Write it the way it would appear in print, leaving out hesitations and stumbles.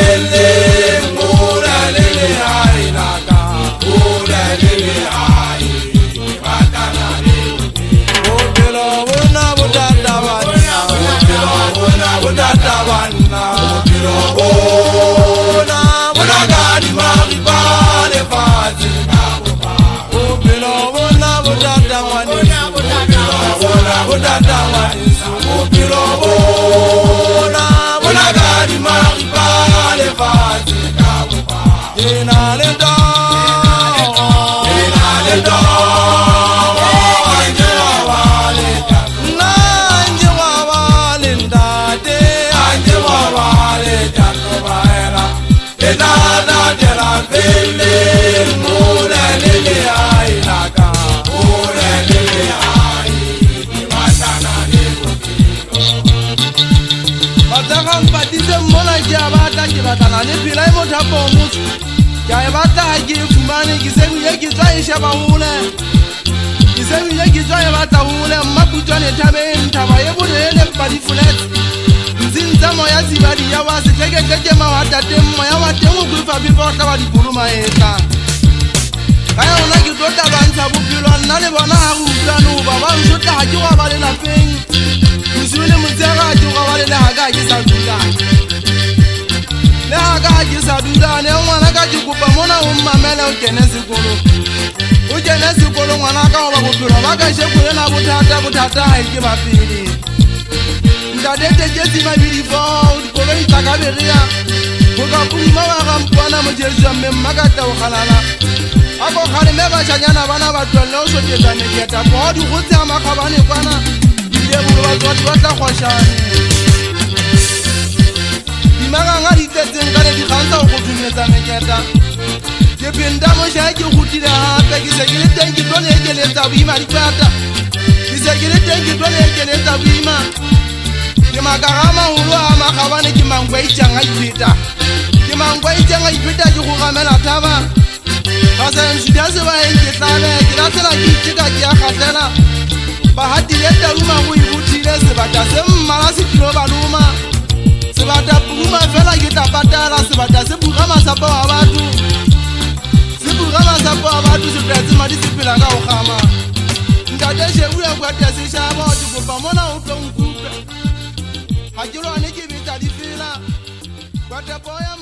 fele mura lele ainaka mura lele ai batana le obelo bona bodata wana obelo bona bodata wana obelo bona bodagadi mari bale fati obelo bona bodata wana bona bodata wana obelo bona bodagadi mari bale fati inalenda inalenda ya bata ke fumane ke se buye ke tswa e sheba hole ke se buye ke tswa e bata hole mmakutwane thabeng thaba e bolele padi flat nzinza moya zibadi ya wa se ke mawata teng moya wa teng o kufa before ka ba dikuluma etla kaya ona ke tota bantsha bophelo nna le bona ha go utlwana ba ba ntota ha ke wa ba le lapeng mosule motsega ke wa ba le ha ka ke sa dula le ha ka ke sa dula ne ngwana ka ke kopa mona o mmamele o kene sekolo ngwana ka ba bophelo ba ka shekole na bothata ha ke ba pele ndadete ke tsima bilifo dikolo itaka beria go ka puma ba ga mpwana mo jesu mme makata o khalala ako khale me ba shanyana bana ba tlolle o sotetsa neketa go di go tsa makhabane kwana dile bo ba tla khoshane dimaga nga di tsetseng ka le di gantsa go dumetsa neketa ke benda mo sha ke gutile hape ke se ke le teng ke tlo le ke le tsa boima di plata ke se ke le teng ke tlo le ke le tsa boima ke magarama holo a makhabane ke mangwa itjanga ipeta ke mangwa itjanga ipeta ke go gamela thaba ga se nshida se ba eng ke tlabe ke latela ke iteka ke a kgatlela ba hatile taruma go ibutile sebata se mmala se kilo baluma sebata puma fela ke tapatala sebata se buga masapo a batho se tlatse madi se phela ka go gama ntate shebula kwa tse shaba o tsopa mona o tlo nkupe ha ke lwane ke betsa di fela kwa tapo ya